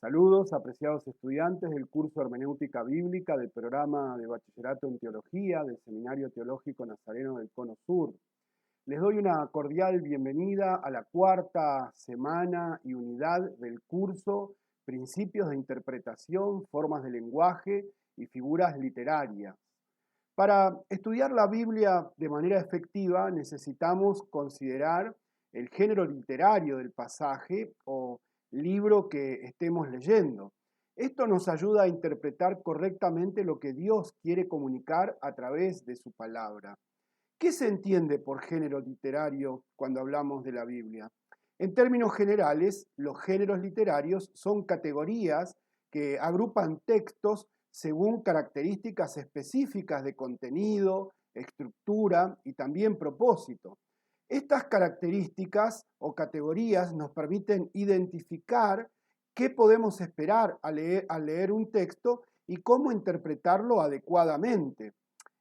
Saludos, apreciados estudiantes del curso Hermenéutica Bíblica del programa de Bachillerato en Teología del Seminario Teológico Nazareno del Cono Sur. Les doy una cordial bienvenida a la cuarta semana y unidad del curso Principios de Interpretación, Formas de Lenguaje y Figuras Literarias. Para estudiar la Biblia de manera efectiva necesitamos considerar el género literario del pasaje o libro que estemos leyendo. Esto nos ayuda a interpretar correctamente lo que Dios quiere comunicar a través de su palabra. ¿Qué se entiende por género literario cuando hablamos de la Biblia? En términos generales, los géneros literarios son categorías que agrupan textos según características específicas de contenido, estructura y también propósito. Estas características o categorías nos permiten identificar qué podemos esperar al leer un texto y cómo interpretarlo adecuadamente.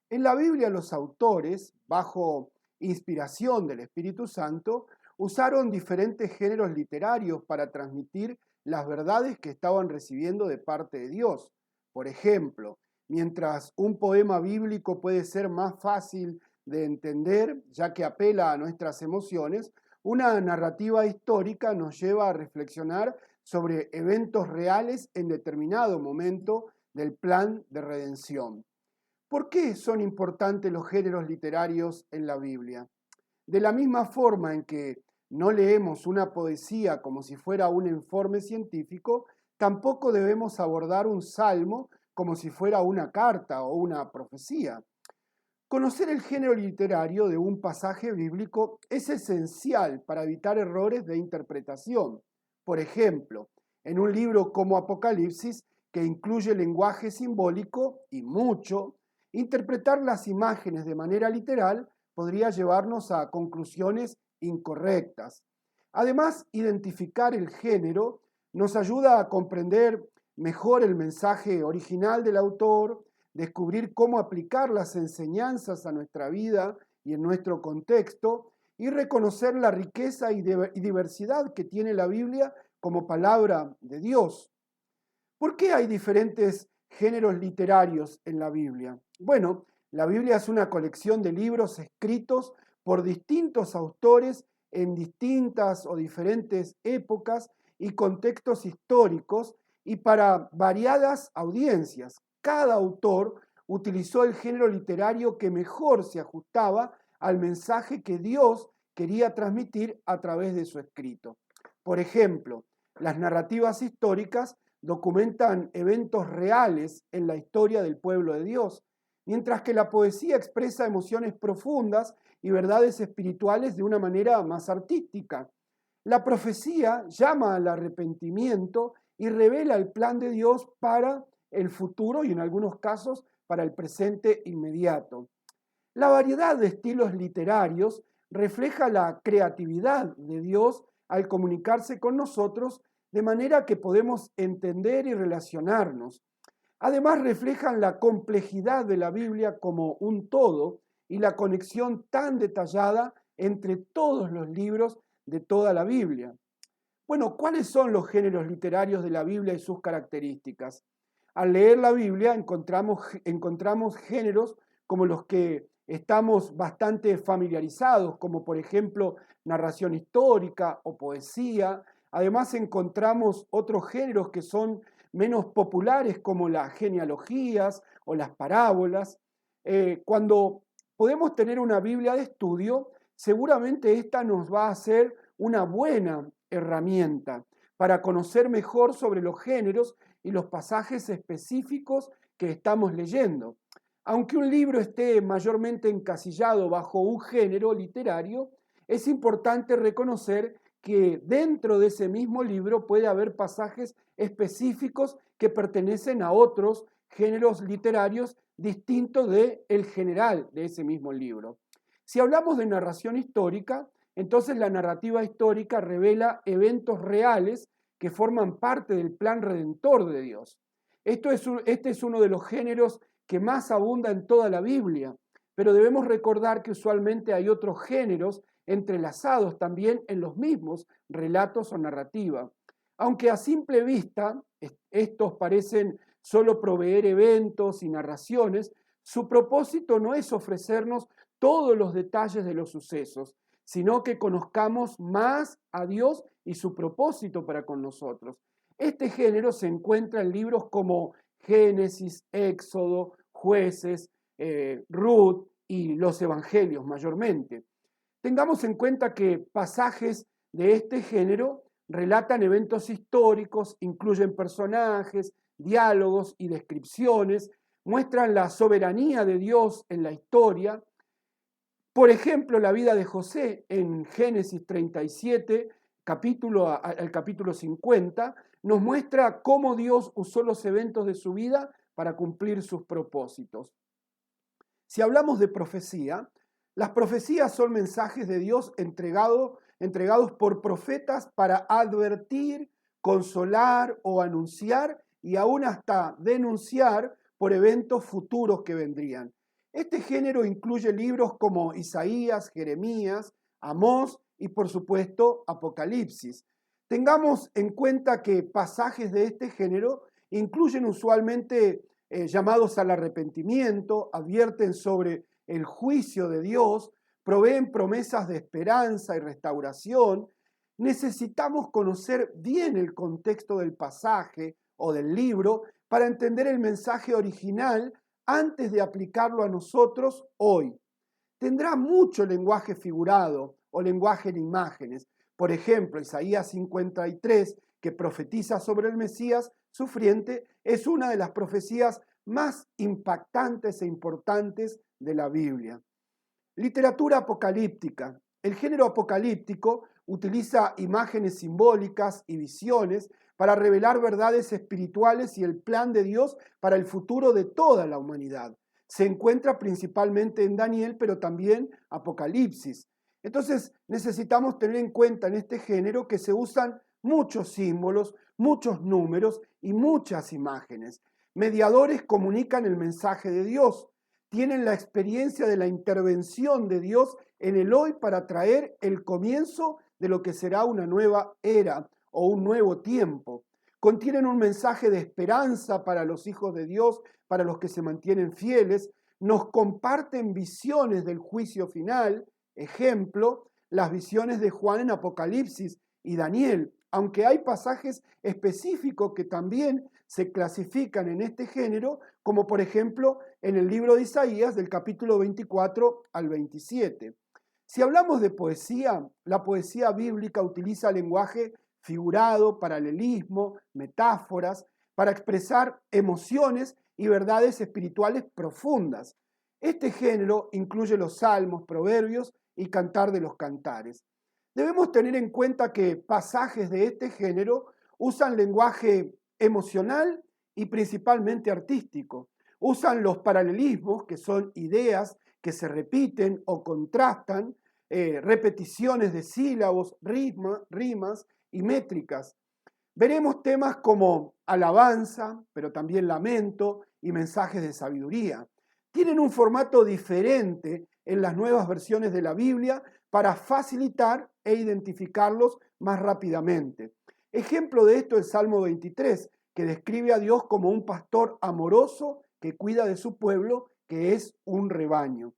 En la Biblia los autores, bajo inspiración del Espíritu Santo, usaron diferentes géneros literarios para transmitir las verdades que estaban recibiendo de parte de Dios. Por ejemplo, mientras un poema bíblico puede ser más fácil de entender, ya que apela a nuestras emociones, una narrativa histórica nos lleva a reflexionar sobre eventos reales en determinado momento del plan de redención. ¿Por qué son importantes los géneros literarios en la Biblia? De la misma forma en que no leemos una poesía como si fuera un informe científico, tampoco debemos abordar un salmo como si fuera una carta o una profecía. Conocer el género literario de un pasaje bíblico es esencial para evitar errores de interpretación. Por ejemplo, en un libro como Apocalipsis, que incluye lenguaje simbólico y mucho, interpretar las imágenes de manera literal podría llevarnos a conclusiones incorrectas. Además, identificar el género nos ayuda a comprender mejor el mensaje original del autor, descubrir cómo aplicar las enseñanzas a nuestra vida y en nuestro contexto, y reconocer la riqueza y diversidad que tiene la Biblia como palabra de Dios. ¿Por qué hay diferentes géneros literarios en la Biblia? Bueno, la Biblia es una colección de libros escritos por distintos autores en distintas o diferentes épocas y contextos históricos y para variadas audiencias. Cada autor utilizó el género literario que mejor se ajustaba al mensaje que Dios quería transmitir a través de su escrito. Por ejemplo, las narrativas históricas documentan eventos reales en la historia del pueblo de Dios, mientras que la poesía expresa emociones profundas y verdades espirituales de una manera más artística. La profecía llama al arrepentimiento y revela el plan de Dios para el futuro y en algunos casos para el presente inmediato. La variedad de estilos literarios refleja la creatividad de Dios al comunicarse con nosotros de manera que podemos entender y relacionarnos. Además, reflejan la complejidad de la Biblia como un todo y la conexión tan detallada entre todos los libros de toda la Biblia. Bueno, ¿cuáles son los géneros literarios de la Biblia y sus características? Al leer la Biblia encontramos géneros como los que estamos bastante familiarizados, como por ejemplo narración histórica o poesía. Además encontramos otros géneros que son menos populares como las genealogías o las parábolas. Cuando podemos tener una Biblia de estudio, seguramente esta nos va a ser una buena herramienta para conocer mejor sobre los géneros y los pasajes específicos que estamos leyendo. Aunque un libro esté mayormente encasillado bajo un género literario, es importante reconocer que dentro de ese mismo libro puede haber pasajes específicos que pertenecen a otros géneros literarios distintos del general de ese mismo libro. Si hablamos de narración histórica, entonces la narrativa histórica revela eventos reales que forman parte del plan redentor de Dios. Este es uno de los géneros que más abunda en toda la Biblia, pero debemos recordar que usualmente hay otros géneros entrelazados también en los mismos relatos o narrativa. Aunque a simple vista estos parecen solo proveer eventos y narraciones, su propósito no es ofrecernos todos los detalles de los sucesos, sino que conozcamos más a Dios y su propósito para con nosotros. Este género se encuentra en libros como Génesis, Éxodo, Jueces, Ruth y los Evangelios mayormente. Tengamos en cuenta que pasajes de este género relatan eventos históricos, incluyen personajes, diálogos y descripciones, muestran la soberanía de Dios en la historia. Por ejemplo, la vida de José en Génesis 37, al capítulo 50, nos muestra cómo Dios usó los eventos de su vida para cumplir sus propósitos. Si hablamos de profecía, las profecías son mensajes de Dios entregados por profetas para advertir, consolar o anunciar y aún hasta denunciar por eventos futuros que vendrían. Este género incluye libros como Isaías, Jeremías, Amós y por supuesto Apocalipsis. Tengamos en cuenta que pasajes de este género incluyen usualmente llamados al arrepentimiento, advierten sobre el juicio de Dios, proveen promesas de esperanza y restauración. Necesitamos conocer bien el contexto del pasaje o del libro para entender el mensaje original antes de aplicarlo a nosotros hoy. Tendrá mucho lenguaje figurado o lenguaje en imágenes. Por ejemplo, Isaías 53, que profetiza sobre el Mesías sufriente, es una de las profecías más impactantes e importantes de la Biblia. Literatura apocalíptica. El género apocalíptico utiliza imágenes simbólicas y visiones para revelar verdades espirituales y el plan de Dios para el futuro de toda la humanidad. Se encuentra principalmente en Daniel, pero también Apocalipsis. Entonces necesitamos tener en cuenta en este género que se usan muchos símbolos, muchos números y muchas imágenes. Mediadores comunican el mensaje de Dios, tienen la experiencia de la intervención de Dios en el hoy para traer el comienzo de lo que será una nueva era o un nuevo tiempo. Contienen un mensaje de esperanza para los hijos de Dios, para los que se mantienen fieles, nos comparten visiones del juicio final, ejemplo, las visiones de Juan en Apocalipsis y Daniel, aunque hay pasajes específicos que también se clasifican en este género, como por ejemplo en el libro de Isaías del capítulo 24 al 27. Si hablamos de poesía, la poesía bíblica utiliza lenguaje figurado, paralelismo, metáforas, para expresar emociones y verdades espirituales profundas. Este género incluye los salmos, proverbios y cantar de los cantares. Debemos tener en cuenta que pasajes de este género usan lenguaje emocional y principalmente artístico. Usan los paralelismos, que son ideas que se repiten o contrastan, repeticiones de sílabos, rimas y métricas. Veremos temas como alabanza, pero también lamento y mensajes de sabiduría. Tienen un formato diferente en las nuevas versiones de la Biblia para facilitar e identificarlos más rápidamente. Ejemplo de esto es el Salmo 23, que describe a Dios como un pastor amoroso que cuida de su pueblo, que es un rebaño.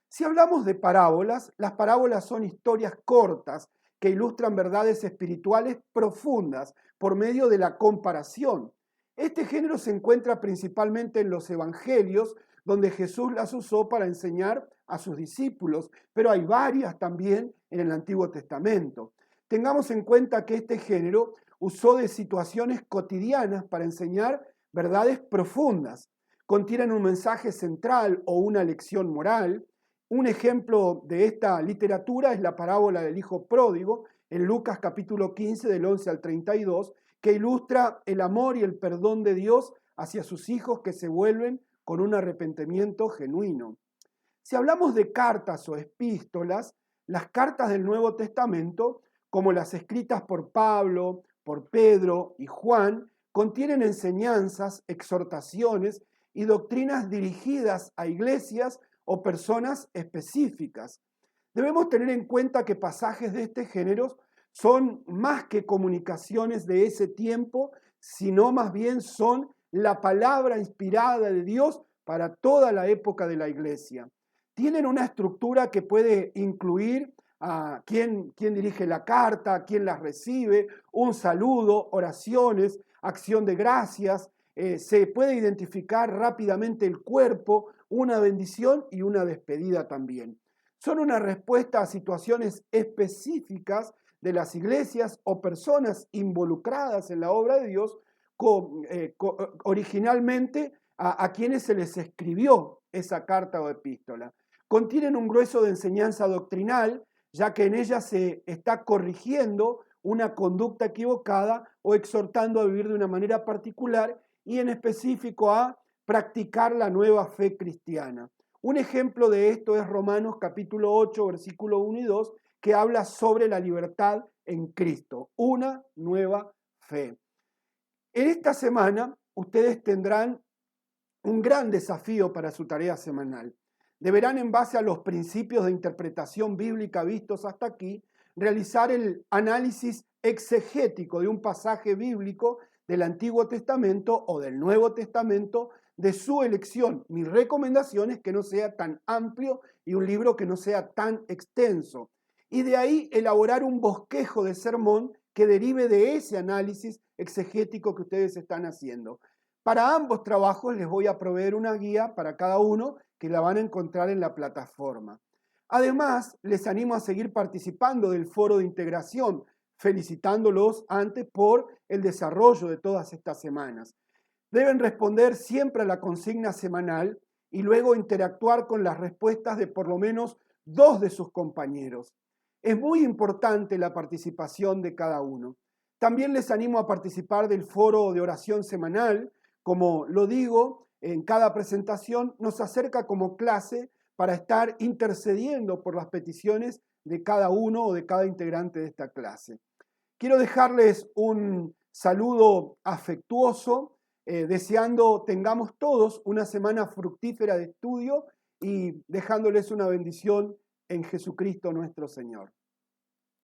Si hablamos de parábolas, las parábolas son historias cortas que ilustran verdades espirituales profundas por medio de la comparación. Este género se encuentra principalmente en los evangelios, donde Jesús las usó para enseñar a sus discípulos, pero hay varias también en el Antiguo Testamento. Tengamos en cuenta que este género usó de situaciones cotidianas para enseñar verdades profundas. Contienen un mensaje central o una lección moral. Un ejemplo de esta literatura es la parábola del hijo pródigo en Lucas capítulo 15 del 11 al 32, que ilustra el amor y el perdón de Dios hacia sus hijos que se vuelven con un arrepentimiento genuino. Si hablamos de cartas o epístolas, las cartas del Nuevo Testamento, como las escritas por Pablo, por Pedro y Juan, contienen enseñanzas, exhortaciones y doctrinas dirigidas a iglesias o personas específicas. Debemos tener en cuenta que pasajes de este género Son más que comunicaciones de ese tiempo, sino más bien son la palabra inspirada de Dios para toda la época de la iglesia. Tienen una estructura que puede incluir a quién dirige la carta, quién la recibe, un saludo, oraciones, acción de gracias. Se puede identificar rápidamente el cuerpo, una bendición y una despedida también. Son una respuesta a situaciones específicas de las iglesias o personas involucradas en la obra de Dios, originalmente a quienes se les escribió esa carta o epístola. Contienen un grueso de enseñanza doctrinal, ya que en ella se está corrigiendo una conducta equivocada o exhortando a vivir de una manera particular y en específico a practicar la nueva fe cristiana. Un ejemplo de esto es Romanos capítulo 8, versículo 1 y 2, que habla sobre la libertad en Cristo, una nueva fe. En esta semana ustedes tendrán un gran desafío para su tarea semanal. Deberán, en base a los principios de interpretación bíblica vistos hasta aquí, realizar el análisis exegético de un pasaje bíblico del Antiguo Testamento o del Nuevo Testamento de su elección. Mi recomendación es que no sea tan amplio y un libro que no sea tan extenso. Y de ahí elaborar un bosquejo de sermón que derive de ese análisis exegético que ustedes están haciendo. Para ambos trabajos les voy a proveer una guía para cada uno que la van a encontrar en la plataforma. Además, les animo a seguir participando del foro de integración, felicitándolos antes por el desarrollo de todas estas semanas. Deben responder siempre a la consigna semanal y luego interactuar con las respuestas de por lo menos 2 de sus compañeros. Es muy importante la participación de cada uno. También les animo a participar del foro de oración semanal. Como lo digo, en cada presentación nos acerca como clase para estar intercediendo por las peticiones de cada uno o de cada integrante de esta clase. Quiero dejarles un saludo afectuoso, deseando tengamos todos una semana fructífera de estudio y dejándoles una bendición en Jesucristo nuestro Señor.